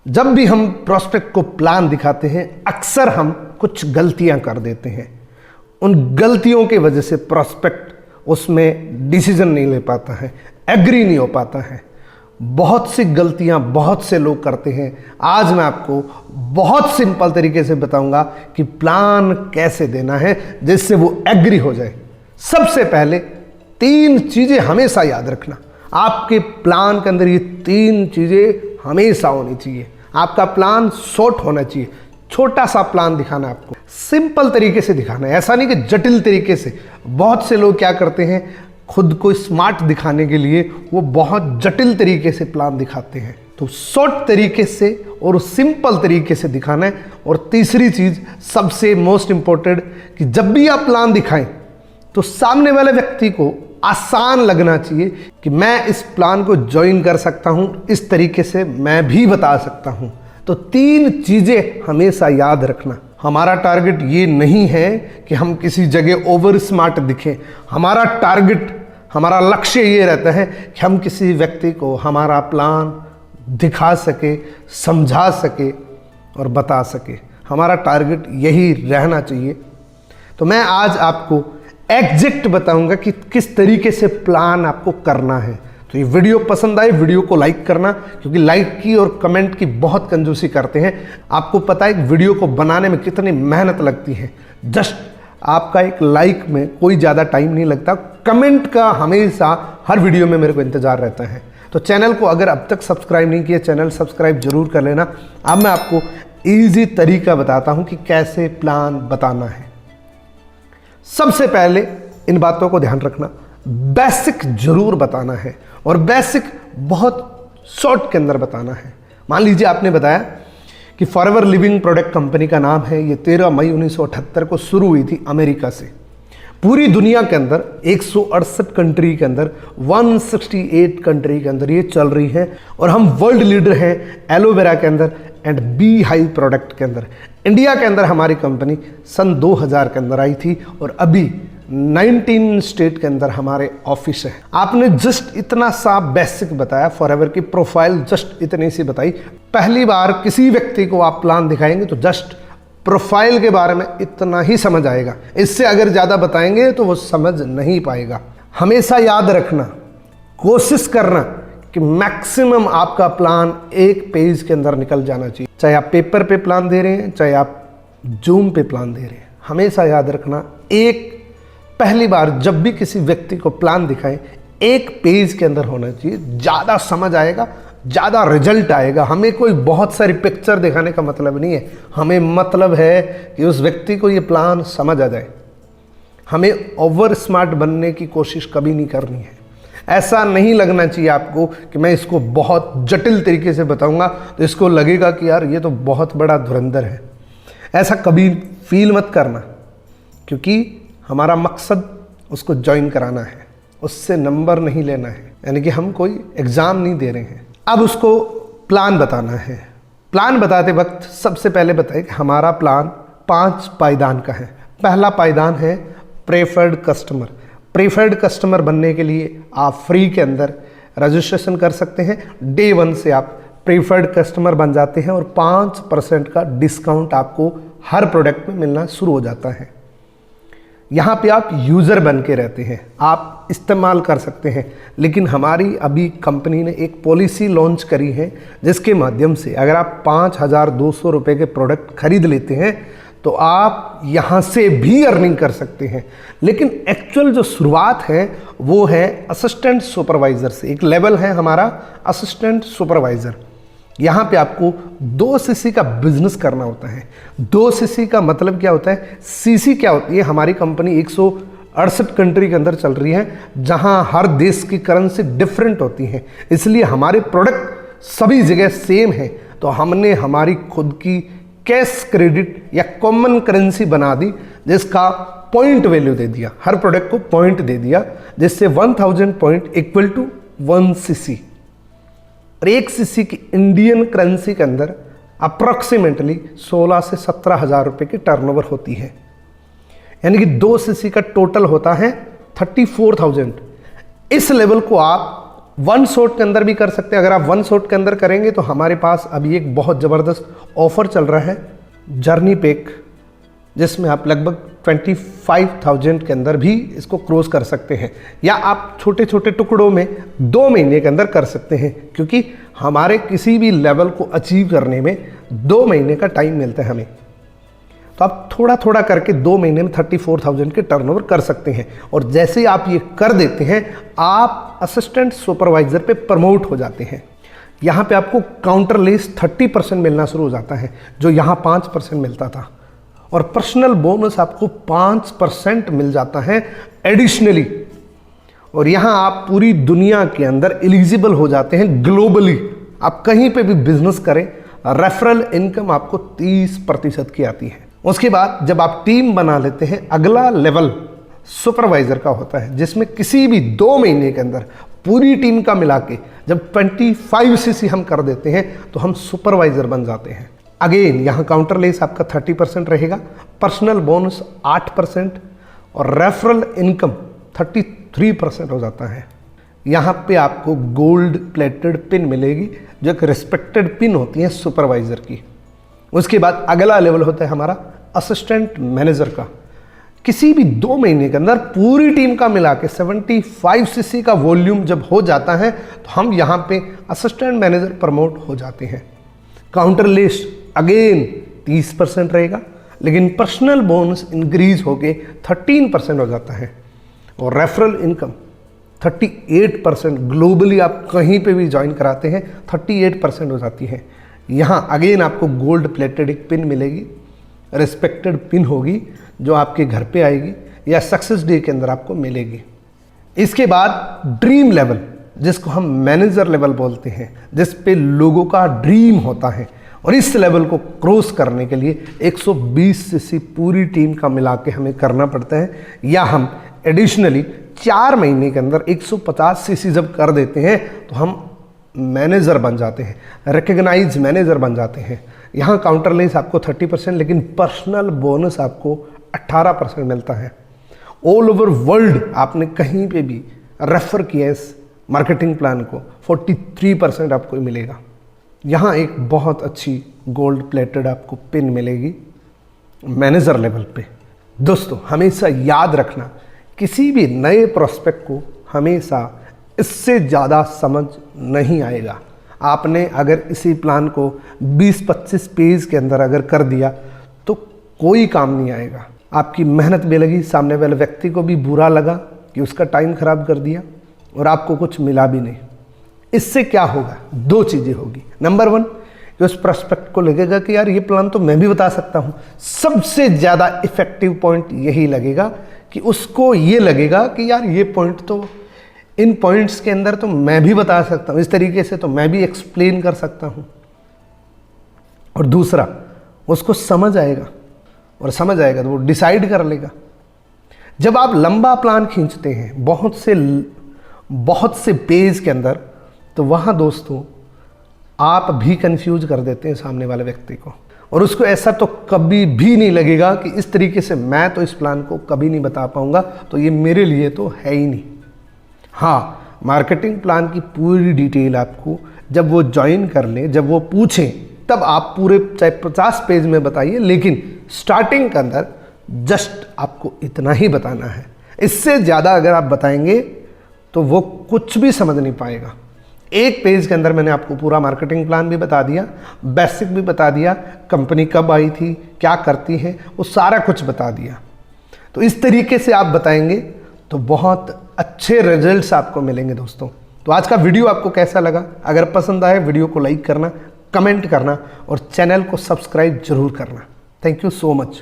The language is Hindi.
जब भी हम प्रोस्पेक्ट को प्लान दिखाते हैं अक्सर हम कुछ गलतियां कर देते हैं। उन गलतियों की वजह से प्रोस्पेक्ट उसमें डिसीजन नहीं ले पाता है, एग्री नहीं हो पाता है। बहुत सी गलतियां बहुत से लोग करते हैं। आज मैं आपको बहुत सिंपल तरीके से बताऊंगा कि प्लान कैसे देना है जिससे वो एग्री हो जाए। सबसे पहले 3 चीजें हमेशा याद रखना। आपके प्लान के अंदर ये 3 चीजें हमेशा होनी चाहिए। आपका प्लान शॉर्ट होना चाहिए, छोटा सा प्लान दिखाना है आपको, सिंपल तरीके से दिखाना है, ऐसा नहीं कि जटिल तरीके से। बहुत से लोग क्या करते हैं, खुद को स्मार्ट दिखाने के लिए वो बहुत जटिल तरीके से प्लान दिखाते हैं। तो शॉर्ट तरीके से और सिंपल तरीके से दिखाना है। और तीसरी चीज सबसे मोस्ट इंपॉर्टेंट कि जब भी आप प्लान दिखाएं तो सामने वाले व्यक्ति को आसान लगना चाहिए कि मैं इस प्लान को ज्वाइन कर सकता हूं, इस तरीके से मैं भी बता सकता हूं। तो 3 चीजें हमेशा याद रखना। हमारा टारगेट ये नहीं है कि हम किसी जगह ओवर स्मार्ट दिखें। हमारा टारगेट, हमारा लक्ष्य ये रहता है कि हम किसी व्यक्ति को हमारा प्लान दिखा सके, समझा सके और बता सके। हमारा टारगेट यही रहना चाहिए। तो मैं आज आपको एग्जैक्ट बताऊंगा कि किस तरीके से प्लान आपको करना है। तो ये वीडियो पसंद आए, वीडियो को लाइक करना, क्योंकि लाइक की और कमेंट की बहुत कंजूसी करते हैं। आपको पता है वीडियो को बनाने में कितनी मेहनत लगती है। जस्ट आपका एक लाइक में कोई ज़्यादा टाइम नहीं लगता, कमेंट का हमेशा हर वीडियो में मेरे को इंतजार रहता है। तो चैनल को अगर अब तक सब्सक्राइब नहीं किया, चैनल सब्सक्राइब जरूर कर लेना। अब मैं आपको ईजी तरीका बताता हूँ कि कैसे प्लान बताना है। सबसे पहले इन बातों को ध्यान रखना, बेसिक जरूर बताना है और बेसिक बहुत शॉर्ट के अंदर बताना है। मान लीजिए आपने बताया कि फॉरएवर लिविंग प्रोडक्ट कंपनी का नाम है, ये 13 मई 1978 को शुरू हुई थी अमेरिका से। पूरी दुनिया के अंदर 168 कंट्री के अंदर, 168 कंट्री के अंदर ये चल रही है। और हम वर्ल्ड लीडर हैं एलोवेरा के अंदर एंड बी हाइव प्रोडक्ट के अंदर। इंडिया के अंदर हमारी कंपनी सन 2000 के अंदर आई थी और अभी 19 स्टेट के अंदर हमारे ऑफिस है। आपने जस्ट इतना सा बेसिक बताया, फॉरएवर की प्रोफाइल जस्ट इतनी सी बताई। पहली बार किसी व्यक्ति को आप प्लान दिखाएंगे तो जस्ट प्रोफाइल के बारे में इतना ही समझ आएगा। इससे अगर ज़्यादा बताएंगे तो वो समझ नहीं पाएगा। हमेशा याद रखना, कोशिश करना कि मैक्सिमम आपका प्लान 1 पेज के अंदर निकल जाना चाहिए। चाहे आप पेपर पे प्लान दे रहे हैं, चाहे आप जूम पे प्लान दे रहे हैं, हमेशा याद रखना पहली बार जब भी किसी व्यक्ति को प्लान दिखाएं 1 पेज के अंदर होना चाहिए। ज़्यादा समझ आएगा, ज़्यादा रिजल्ट आएगा। हमें कोई बहुत सारी पिक्चर दिखाने का मतलब नहीं है, हमें मतलब है कि उस व्यक्ति को ये प्लान समझ आ जाए। हमें ओवर स्मार्ट बनने की कोशिश कभी नहीं करनी है। ऐसा नहीं लगना चाहिए आपको कि मैं इसको बहुत जटिल तरीके से बताऊंगा तो इसको लगेगा कि यार ये तो बहुत बड़ा धुरंधर है। ऐसा कभी फील मत करना, क्योंकि हमारा मकसद उसको ज्वाइन कराना है, उससे नंबर नहीं लेना है। यानी कि हम कोई एग्ज़ाम नहीं दे रहे हैं। अब उसको प्लान बताना है। प्लान बताते वक्त सबसे पहले बताएं कि हमारा प्लान 5 पायदान का है। पहला पायदान है प्रेफर्ड कस्टमर। प्रेफर्ड कस्टमर बनने के लिए आप फ्री के अंदर रजिस्ट्रेशन कर सकते हैं। डे 1 से आप प्रेफर्ड कस्टमर बन जाते हैं और 5% का डिस्काउंट आपको हर प्रोडक्ट में मिलना शुरू हो जाता है। यहाँ पे आप यूज़र बन के रहते हैं, आप इस्तेमाल कर सकते हैं। लेकिन हमारी अभी कंपनी ने एक पॉलिसी लॉन्च करी है जिसके माध्यम से अगर आप 5200 रुपये के प्रोडक्ट खरीद लेते हैं तो आप यहाँ से भी अर्निंग कर सकते हैं। लेकिन एक्चुअल जो शुरुआत है वो है असिस्टेंट सुपरवाइज़र से। एक लेवल है हमारा असिस्टेंट सुपरवाइज़र। यहाँ पे आपको 2 सीसी का बिजनेस करना होता है। 2 सीसी का मतलब क्या होता है, सीसी क्या होती है। हमारी कंपनी 168 कंट्री के अंदर चल रही है, जहाँ हर देश की करेंसी डिफरेंट होती है, इसलिए हमारे प्रोडक्ट सभी जगह सेम है। तो हमने हमारी खुद की कैश क्रेडिट या कॉमन करेंसी बना दी, जिसका पॉइंट वैल्यू दे दिया, हर प्रोडक्ट को पॉइंट दे दिया, जिससे 1000 पॉइंट इक्वल टू 1 सीसी। और 1 सीसी की इंडियन करेंसी के अंदर अप्रॉक्सीमेटली 16 से 17 हज़ार रुपये की टर्नओवर होती है। यानी कि 2 सीसी का टोटल होता है 34,000। इस लेवल को आप वन शॉट के अंदर भी कर सकते हैं। अगर आप वन शॉट के अंदर करेंगे तो हमारे पास अभी एक बहुत ज़बरदस्त ऑफर चल रहा है जर्नी पैक, जिसमें आप लगभग 25,000 के अंदर भी इसको क्रॉस कर सकते हैं, या आप छोटे छोटे टुकड़ों में 2 महीने के अंदर कर सकते हैं, क्योंकि हमारे किसी भी लेवल को अचीव करने में 2 महीने का टाइम मिलता है हमें। तो आप थोड़ा थोड़ा करके 2 महीने में 34,000 के टर्नओवर कर सकते हैं, और जैसे ही आप ये कर देते हैं आप असिस्टेंट सुपरवाइजर पे प्रमोट हो जाते हैं। यहाँ पे आपको काउंटरलेस 30% मिलना शुरू हो जाता है, जो यहाँ 5% मिलता था, और पर्सनल बोनस आपको 5% मिल जाता है एडिशनली। और यहाँ आप पूरी दुनिया के अंदर एलिजिबल हो जाते हैं ग्लोबली। आप कहीं पे भी बिजनेस करें, रेफरल इनकम आपको 30% की आती है। उसके बाद जब आप टीम बना लेते हैं, अगला लेवल सुपरवाइजर का होता है, जिसमें किसी भी 2 महीने के अंदर पूरी टीम का मिला के जब 25 सीसी हम कर देते हैं तो हम सुपरवाइजर बन जाते हैं। अगेन यहाँ काउंटरलेस आपका 30% रहेगा, पर्सनल बोनस 8% और रेफरल इनकम 33% हो जाता है। यहाँ पे आपको गोल्ड प्लेटेड पिन मिलेगी, जो एक रिस्पेक्टेड पिन होती है सुपरवाइजर की। उसके बाद अगला लेवल होता है हमारा असिस्टेंट मैनेजर का। किसी भी 2 महीने के अंदर पूरी टीम का मिला के 75 सीसी का वॉल्यूम जब हो जाता है तो हम यहाँ पे असिस्टेंट मैनेजर प्रमोट हो जाते हैं। काउंटरलेस अगेन 30% रहेगा, लेकिन पर्सनल बोनस इंक्रीज होके 13% हो जाता है, और रेफरल इनकम 38%। ग्लोबली आप कहीं पे भी ज्वाइन कराते हैं 38% हो जाती है। यहाँ अगेन आपको गोल्ड प्लेटेड एक पिन मिलेगी, रिस्पेक्टेड पिन होगी, जो आपके घर पे आएगी या सक्सेस डे के अंदर आपको मिलेगी। इसके बाद ड्रीम लेवल, जिसको हम मैनेजर लेवल बोलते हैं, जिस पे लोगों का ड्रीम होता है, और इस लेवल को क्रॉस करने के लिए 120 सीसी पूरी टीम का मिला के हमें करना पड़ता है, या हम एडिशनली 4 महीने के अंदर 150 सीसी जब कर देते हैं तो हम मैनेजर बन जाते हैं, रिकग्नाइज मैनेजर बन जाते हैं। यहाँ काउंटरलेस आपको 30%, लेकिन पर्सनल बोनस आपको 18% मिलता है। ऑल ओवर वर्ल्ड आपने कहीं पे भी रेफर किया इस मार्केटिंग प्लान को, 43% आपको मिलेगा। यहाँ एक बहुत अच्छी गोल्ड प्लेटेड आपको पिन मिलेगी मैनेजर लेवल पे। दोस्तों हमेशा याद रखना, किसी भी नए प्रोस्पेक्ट को हमेशा इससे ज़्यादा समझ नहीं आएगा। आपने अगर इसी प्लान को 20-25 पेज के अंदर अगर कर दिया तो कोई काम नहीं आएगा। आपकी मेहनत भी लगी, सामने वाले व्यक्ति को भी बुरा लगा कि उसका टाइम खराब कर दिया और आपको कुछ मिला भी नहीं। इससे क्या होगा? 2 चीज़ें होगी। नंबर 1, कि उस प्रोस्पेक्ट को लगेगा कि यार ये प्लान तो मैं भी बता सकता हूँ। सबसे ज़्यादा इफेक्टिव पॉइंट यही लगेगा कि उसको ये लगेगा कि यार ये पॉइंट तो, इन पॉइंट्स के अंदर तो मैं भी बता सकता हूँ, इस तरीके से तो मैं भी एक्सप्लेन कर सकता हूँ। और दूसरा, उसको समझ आएगा, और समझ आएगा तो वो डिसाइड कर लेगा। जब आप लंबा प्लान खींचते हैं बहुत से पेज के अंदर, तो वहाँ दोस्तों आप भी कंफ्यूज कर देते हैं सामने वाले व्यक्ति को, और उसको ऐसा तो कभी भी नहीं लगेगा कि इस तरीके से मैं तो इस प्लान को कभी नहीं बता पाऊंगा, तो ये मेरे लिए तो है ही नहीं। हाँ, मार्केटिंग प्लान की पूरी डिटेल आपको जब वो ज्वाइन कर लें, जब वो पूछें, तब आप पूरे चाहे 50 पेज में बताइए, लेकिन स्टार्टिंग के अंदर जस्ट आपको इतना ही बताना है। इससे ज़्यादा अगर आप बताएंगे तो वो कुछ भी समझ नहीं पाएगा। 1 पेज के अंदर मैंने आपको पूरा मार्केटिंग प्लान भी बता दिया, बेसिक भी बता दिया, कंपनी कब आई थी, क्या करती है, वो सारा कुछ बता दिया। तो इस तरीके से आप बताएंगे तो बहुत अच्छे रिजल्ट्स आपको मिलेंगे दोस्तों। तो आज का वीडियो आपको कैसा लगा? अगर पसंद आए वीडियो को लाइक करना, कमेंट करना और चैनल को सब्सक्राइब जरूर करना। Thank you so much.